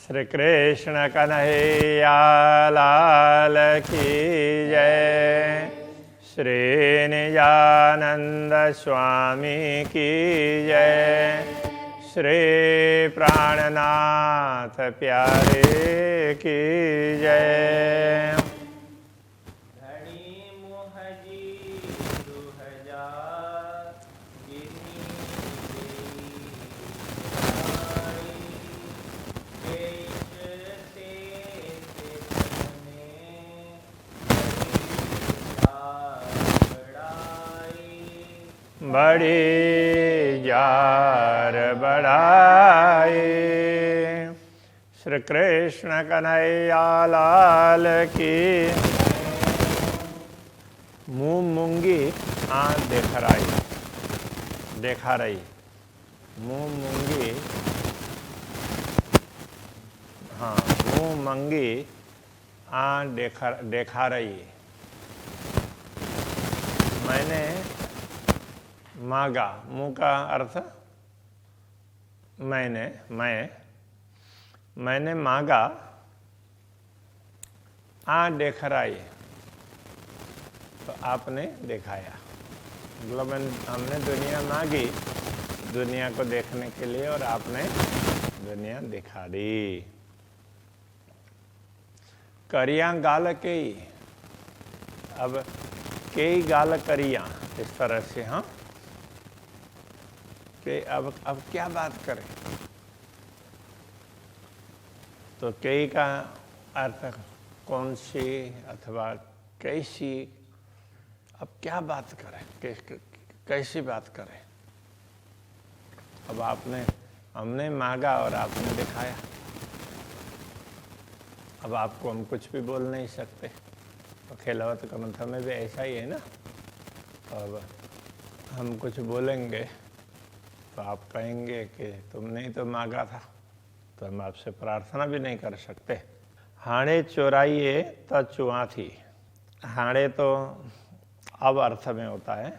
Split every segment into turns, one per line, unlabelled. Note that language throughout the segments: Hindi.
श्री कृष्ण कन्हैया लाल की जय। श्री निजानंद स्वामी की जय। श्री प्राणनाथ प्यारे की जय। बड़ी जार बढ़ाई। श्री कृष्ण कन्हैया लाल की। मुंह मूंगी आँख देखा रही। मुंह मूंगी, हाँ, मुंह मंगी आँख देखा रही। मैंने मांगा, मुंह का अर्थ मैंने मांगा, आँख देख रही तो आपने दिखाया। मतलब हमने दुनिया मांगी दुनिया को देखने के लिए और आपने दुनिया दिखा दी। करिया गाल कई, अब कई गाल करिया, इस तरह से। हाँ, कि अब क्या बात करें। तो कई का अर्थ कौन सी अथवा कैसी। अब क्या बात करें, कैसी बात करें। अब हमने मांगा और आपने दिखाया। अब आपको हम कुछ भी बोल नहीं सकते। तो खिलावत का मतलब में भी ऐसा ही है ना। अब हम कुछ बोलेंगे तो आप कहेंगे कि तुमने ही तो मांगा था, तो हम आपसे प्रार्थना भी नहीं कर सकते। हाणे चोराइए त चुआ थी। हाणे तो अब अर्थ में होता है,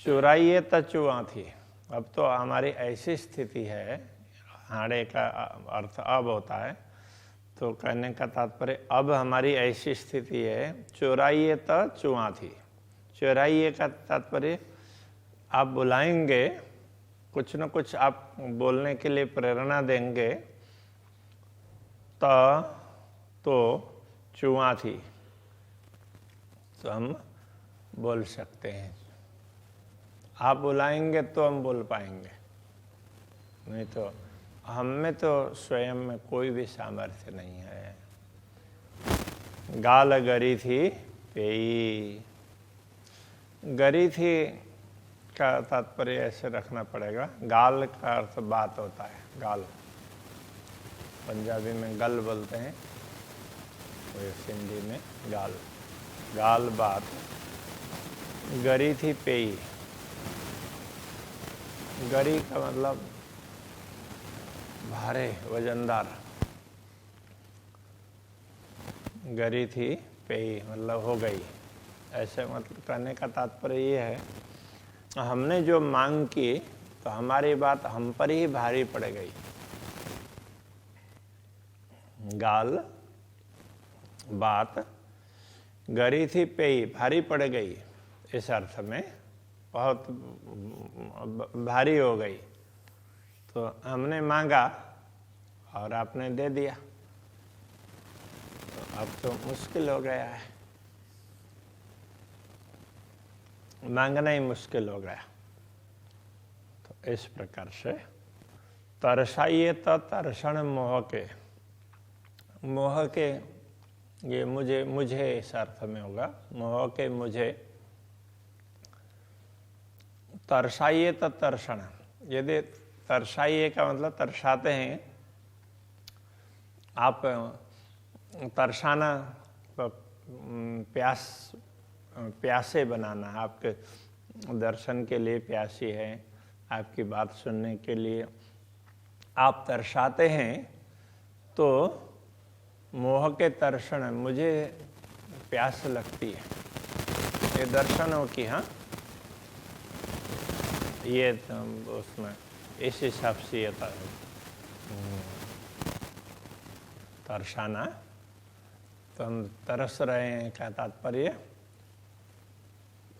चोराइए त चुआ थी। अब तो हमारी ऐसी स्थिति है, हाणे का अर्थ अब होता है, तो कहने का तात्पर्य अब हमारी ऐसी स्थिति है। चोराइए त चुआ थी। चोराइए का तात्पर्य आप बुलाएंगे, कुछ न कुछ आप बोलने के लिए प्रेरणा देंगे, तो चुआ थी, तो हम बोल सकते हैं। आप बुलाएंगे तो हम बोल पाएंगे, नहीं तो हम में तो स्वयं में कोई भी सामर्थ्य नहीं है। गाल गरी थी पेई। गरी थी का तात्पर्य ऐसे रखना पड़ेगा। गाल का अर्थ बात होता है। गाल पंजाबी में गल बोलते हैं, और सिंधी में गाल। गाल बात। गरी थी पेई। गरी का मतलब भारे, वजनदार। गरी थी पेई मतलब हो गई। ऐसे मतलब कहने का तात्पर्य ये है, हमने जो मांग की तो हमारी बात हम पर ही भारी पड़ गई। गाल बात, गरी थी पेई भारी पड़ गई, इस अर्थ में बहुत भारी हो गई। तो हमने मांगा और आपने दे दिया, तो अब तो मुश्किल हो गया है। मांगना ही मुश्किल हो गया। तो इस प्रकार से तरसाइए तो तरसण मोह के। मोह के, ये मुझे इस अर्थ में होगा। मोह के मुझे। तरसाइए तो तरसण। यदि तरसाइए का मतलब तरसाते हैं आप, तरसाना प्यासे बनाना। आपके दर्शन के लिए प्यासी है, आपकी बात सुनने के लिए आप तरसाते हैं। तो मोह के तर्षण, मुझे प्यास लगती है। ये दर्शनों की, हाँ, ये उसमें इस हिसाब से ये था। तरसाना, तो हम तरस रहे हैं का तात्पर्य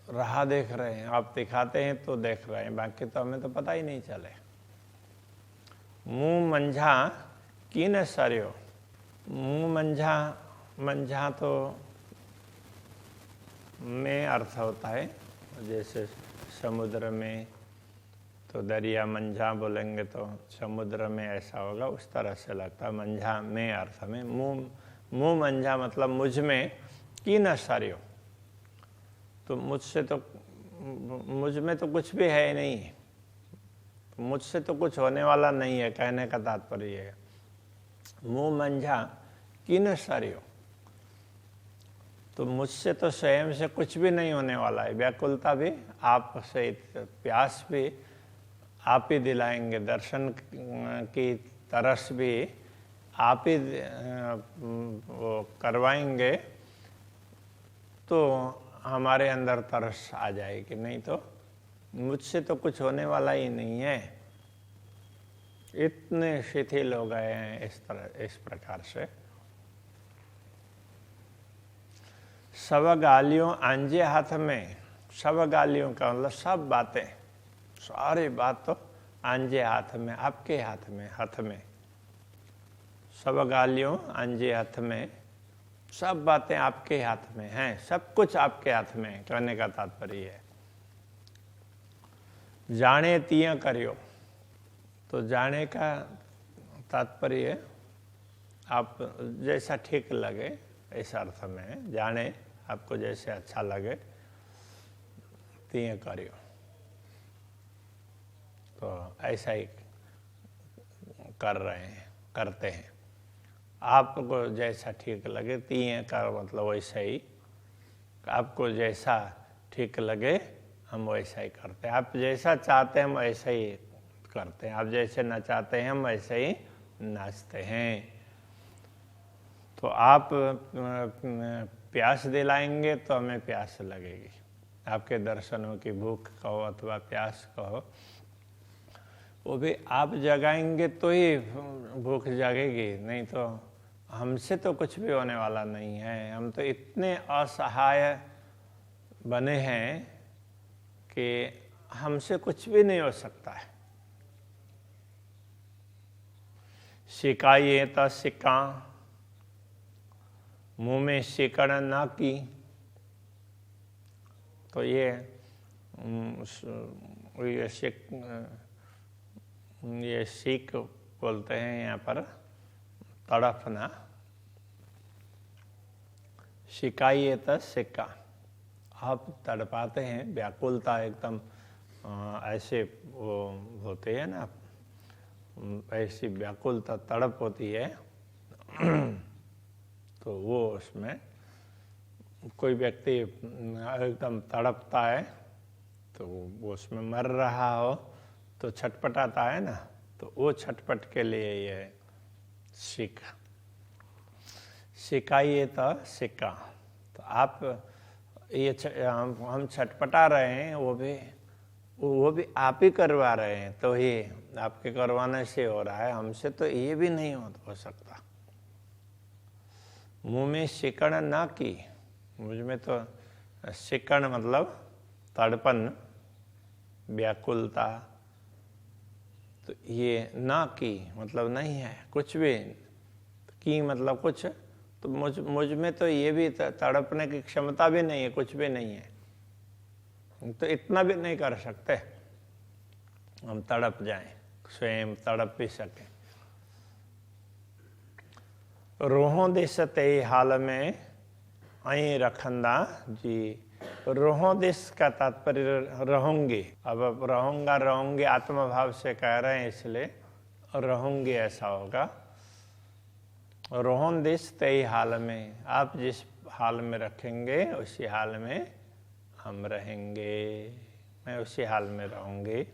राह देख रहे हैं। आप दिखाते हैं तो देख रहे हैं, बाकी तो हमें तो पता ही नहीं चले। मुंह मंझा की न सरियो, मुंह मंझा, मंझा तो में अर्थ होता है, जैसे समुद्र में तो दरिया मंझा बोलेंगे तो समुद्र में ऐसा होगा, उस तरह से लगता है। मंझा में अर्थ में, मुंह मंझा मतलब मुझ में की न सरियो, तो मुझसे तो, मुझ में तो कुछ भी है नहीं, मुझसे तो कुछ होने वाला नहीं है, कहने का तात्पर्य है। मुंह मंझा की न सरियो, तो मुझसे तो स्वयं से कुछ भी नहीं होने वाला है। व्याकुलता भी आप से, प्यास भी आप ही दिलाएंगे, दर्शन की तरस भी आप ही वो करवाएंगे, तो हमारे अंदर तरस आ जाएगी। नहीं तो मुझसे तो कुछ होने वाला ही नहीं है। इतने शिथिल हो गए हैं इस तरह, इस प्रकार से। सब गालियों आंजे हाथ में, सब गालियों का मतलब सब बातें, सारी बात तो आंजे हाथ में, आपके हाथ में, हाथ में। सब गालियों आंजे हाथ में, सब बातें आपके हाथ में हैं, सब कुछ आपके हाथ में, कहने का तात्पर्य है। जाने तिया करियो, तो जाने का तात्पर्य आप जैसा ठीक लगे, इस अर्थ में जाने, आपको जैसे अच्छा लगे तिया करियो, तो ऐसा ही कर रहे हैं, करते हैं। आपको जैसा ठीक लगे, तिया का मतलब वैसा ही, आपको जैसा ठीक लगे हम वैसा ही करते हैं। आप जैसा चाहते हैं हम ऐसा ही करते हैं, आप जैसे नचाते हैं हम ऐसे ही नाचते हैं। तो आप प्यास दिलाएंगे तो हमें प्यास लगेगी, आपके दर्शनों की भूख कहो अथवा प्यास कहो, वो भी आप जगाएंगे तो ही भूख जगेगी, नहीं तो हमसे तो कुछ भी होने वाला नहीं है। हम तो इतने असहाय बने हैं कि हमसे कुछ भी नहीं हो सकता है। सिकाइए तो सिक्का, मुंह में सिकड़ ना की, तो ये सीख बोलते हैं यहाँ पर, तड़पना। सिकाइए तो सिक्का, आप तड़पाते हैं, व्याकुलता एकदम ऐसे वो होते हैं ना, ऐसी व्याकुलता तड़प होती है, तो वो उसमें कोई व्यक्ति एकदम तड़पता है, तो वो उसमें मर रहा हो तो छटपटाता है ना, तो वो छटपट के लिए ये सीख। सिकाइए तो सिक्का, तो आप ये हम छटपटा रहे हैं, वो भी आप ही करवा रहे हैं, तो ये आपके करवाने से हो रहा है, हमसे तो ये भी नहीं हो सकता। मुंह में सिकड़ ना की, मुझ में तो सिकड़ मतलब तड़पन, व्याकुलता, तो ये ना की मतलब नहीं है कुछ भी, की मतलब कुछ, तो मुझ में तो ये भी तड़पने की क्षमता भी नहीं है, कुछ भी नहीं है, तो इतना भी नहीं कर सकते हम तड़प जाएं, स्वयं तड़प भी सके। रोहों दिस ते हाल में आई रखंदा जी, रोहों दिस का तात्पर्य रहूंगी। अब रहूंगा रहूंगी आत्मभाव से कह रहे हैं, इसलिए रहूंगी ऐसा होगा। रोहों दिस ते हाल में, आप जिस हाल में रखेंगे उसी हाल में हम रहेंगे, मैं उसी हाल में रहूंगी।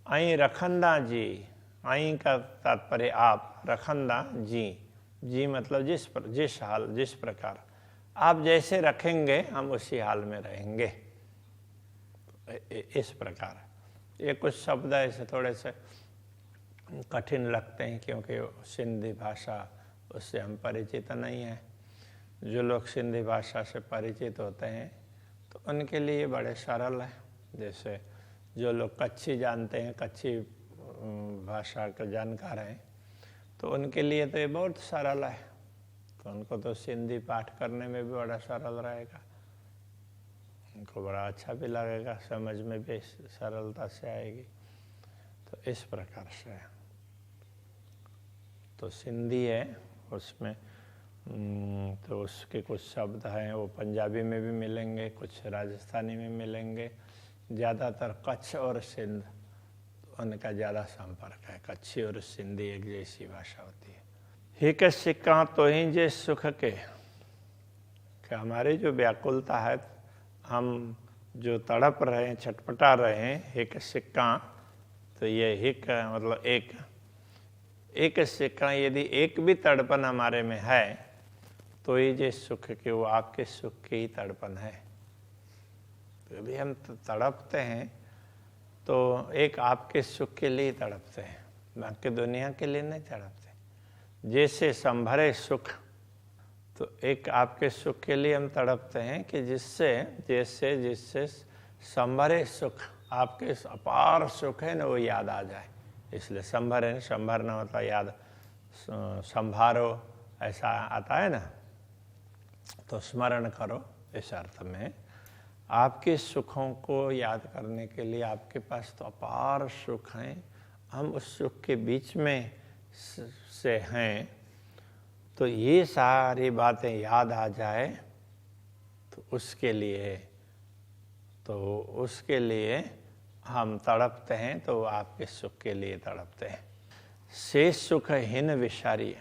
आई रखंदा जी, आई का तात्पर्य आप, रखंदा जी, जी मतलब जिस हाल, जिस प्रकार आप जैसे रखेंगे हम उसी हाल में रहेंगे, इस प्रकार। ये कुछ शब्द ऐसे थोड़े से कठिन लगते हैं, क्योंकि सिंधी भाषा उससे हम परिचित नहीं हैं। जो लोग सिंधी भाषा से परिचित होते हैं तो उनके लिए बड़े सरल है। जैसे जो लोग कच्छी जानते हैं, कच्छी भाषा के जानकार हैं, तो उनके लिए तो ये बहुत सरल है, तो उनको तो सिंधी पाठ करने में भी बड़ा सरल रहेगा, उनको बड़ा अच्छा भी लगेगा, समझ में भी सरलता से आएगी। तो इस प्रकार से तो सिंधी है, उसमें तो उसके कुछ शब्द हैं वो पंजाबी में भी मिलेंगे, कुछ राजस्थानी में मिलेंगे। ज़्यादातर कच्छ और सिंध उनका ज़्यादा संपर्क है। कच्छी और सिंधी एक जैसी भाषा होती है। हिक सिक्का तो ही जे सुख के, कि हमारी जो व्याकुलता है, हम जो तड़प रहे हैं, छटपटा रहे हैं, हिक सिक्का, तो ये हिक मतलब एक सिक्का, यदि एक भी तड़पन हमारे में है तो ये जो सुख के, वो आपके सुख की ही तड़पन है। तो अभी हम तड़पते हैं तो एक आपके सुख के लिए तड़पते हैं, बाकी दुनिया के लिए नहीं तड़पते। जैसे संभरे सुख, तो एक आपके सुख के लिए हम तड़पते हैं कि जिससे संभरे सुख, आपके अपार सुख है ना, वो याद आ जाए। इसलिए संभरे, संभरना मतलब याद, संभारो ऐसा आता है ना, तो स्मरण करो, इस अर्थ में आपके सुखों को याद करने के लिए आपके पास तो अपार सुख हैं, हम उस सुख के बीच में से हैं, तो ये सारी बातें याद आ जाए तो उसके लिए हम तड़पते हैं, तो आपके सुख के लिए तड़पते हैं। शेष सुख हिन विसारिय,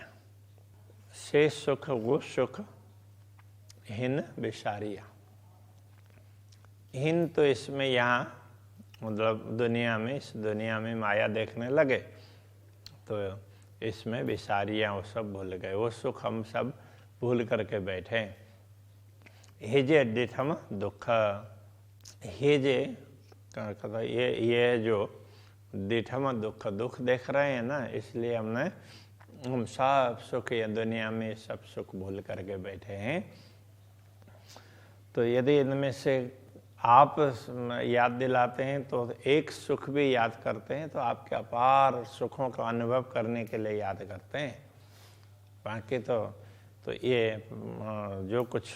शेष सुख वो सुख, हिन विसारिय। हिन तो इसमें यहाँ मतलब दुनिया में, इस दुनिया में माया देखने लगे तो इसमें विसारियाँ वो सब भूल गए, वो सुख हम सब भूल करके बैठे। हेजे डिठम दुख, हेजे ये जो डिठम दुख देख रहे हैं ना, इसलिए हम सब सुख या दुनिया में सब सुख भूल करके बैठे हैं। तो यदि इनमें से आप याद दिलाते हैं तो एक सुख भी याद करते हैं, तो आपके अपार सुखों का अनुभव करने के लिए याद करते हैं। बाकी तो ये जो कुछ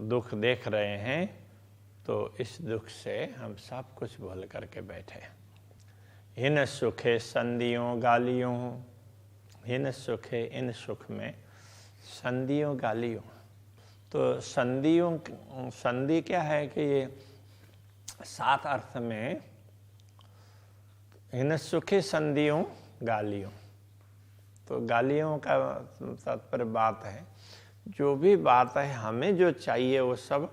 दुख देख रहे हैं, तो इस दुख से हम सब कुछ भूल करके बैठे। हिन सुखे संधियों गालियों, हिन सुखे, इन सुख में संधियों गालियों। तो संधि क्या है कि ये 7 अर्थ में, हिन सुखे संधियों गालियों, तो गालियों का तात्पर्य बात है, जो भी बात है हमें जो चाहिए वो सब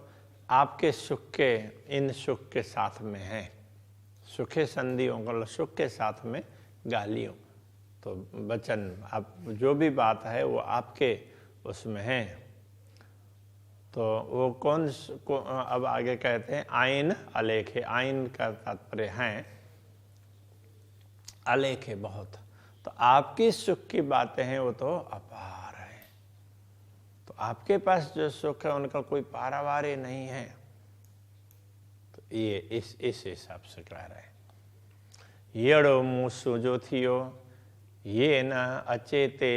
आपके सुख के, इन सुख के साथ में है। सुखे संधियों को सुख के साथ में गालियों, तो वचन, आप जो भी बात है वो आपके उसमें है। तो वो अब आगे कहते हैं आइन अलेखे। आइन का तात्पर्य है अलेखे, बहुत। तो आपकी सुख की बातें हैं वो तो अपार है, तो आपके पास जो सुख है उनका कोई पारावार ही नहीं है। तो ये इस हिसाब से कह रहे हैं। येड़ो मुँह सूजो थियो, ये न अचेते,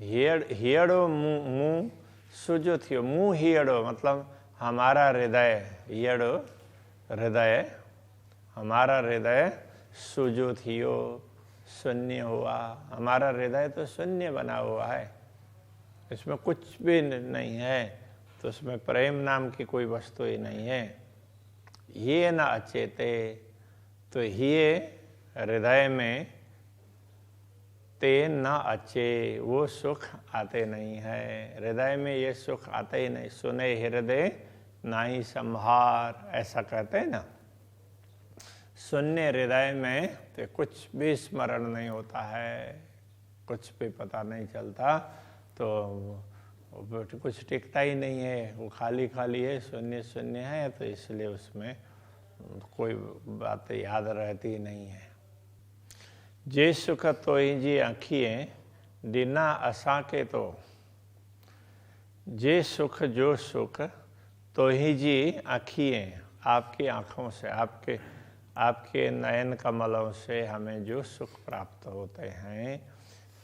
हियड़ो मुँह सूजो थियो, मुँह हियड़ो मतलब हमारा हृदय, हियड़ो हृदय, हमारा हृदय सूजो थियो, शून्य हुआ। हमारा हृदय तो शून्य बना हुआ है, इसमें कुछ भी नहीं है, तो उसमें प्रेम नाम की कोई वस्तु ही नहीं है। ये न अचेते, तो ये हृदय में, ते न अचे, वो सुख आते नहीं है, हृदय में ये सुख आते ही नहीं। सुने हृदय नाई संभार, ऐसा कहते हैं ना। शून्य हृदय में तो कुछ भी स्मरण नहीं होता है, कुछ भी पता नहीं चलता, तो कुछ टिकता ही नहीं है, वो खाली खाली है, शून्य शून्य है, तो इसलिए उसमें कोई बात याद रहती नहीं है। जे सुख तो ही जी आँखिए दिना असा के तो जे सुख जो सुख तो ही जी आँखिए, आपकी आँखों से, आपके नयन कमलों से हमें जो सुख प्राप्त होते हैं।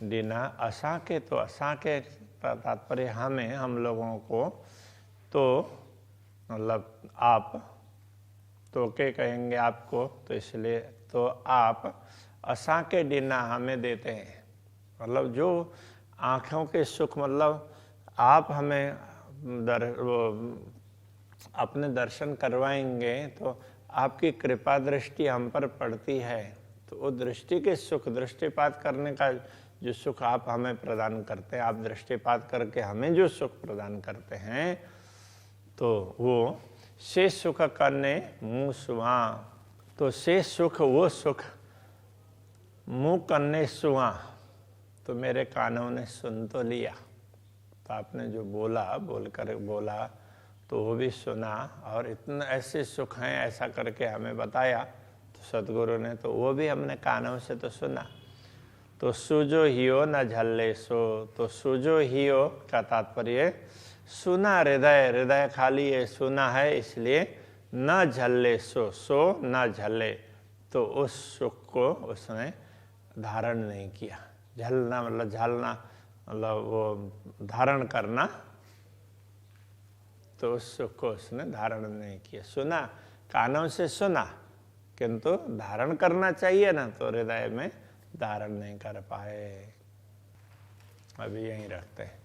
दिना असा के तो, असा के तात्पर्य हमें, हम लोगों को, तो मतलब आप, तो के कहेंगे आपको, तो इसलिए तो आप असा के दिना हमें देते हैं, मतलब जो आँखों के सुख, मतलब आप हमें अपने दर्शन करवाएंगे तो आपकी कृपा दृष्टि हम पर पड़ती है, तो वो दृष्टि के सुख, दृष्टिपात करने का जो सुख आप हमें प्रदान करते हैं, आप दृष्टिपात करके हमें जो सुख प्रदान करते हैं, तो वो से सुख करने मुँह सुहा, तो से सुख, वो सुख मुँह करने सुहा, तो मेरे कानों ने सुन तो लिया, तो आपने जो बोला, बोला तो वो भी सुना, और इतना ऐसे सुख हैं ऐसा करके हमें बताया, तो सतगुरु ने, तो वो भी हमने कानों से तो सुना। तो सुजो हियो न झल्ले सो, तो सुजो हियो का तात्पर्य सुना हृदय, हृदय खाली है, सुना है, इसलिए न झल्ले सो, सो न झल्ले, तो उस सुख को उसने धारण नहीं किया। झलना मतलब झलना, मतलब वो धारण करना, तो उस सुख को उसने धारण नहीं किया। सुना, कानों से सुना, किंतु धारण करना चाहिए ना, तो हृदय में धारण नहीं कर पाए। अभी यहीं रखते हैं।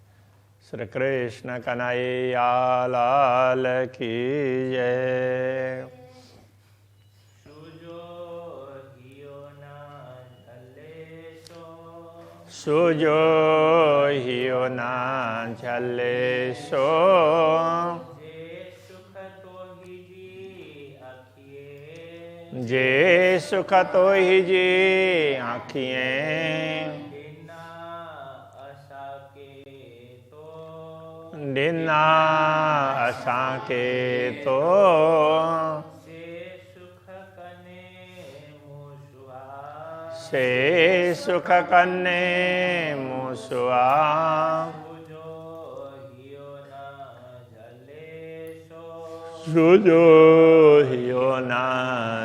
श्री कृष्ण कन्हैया लाल की जय। सुजो हियो ना झले सो, जे सुख तो ही जी आँखिएं, दिना असा के तो से सुख कन्ने मुसुआ, सुजो हियो ना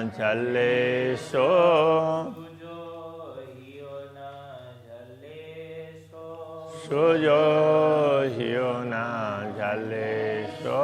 झले सो, सुजो हियो ना झले सो।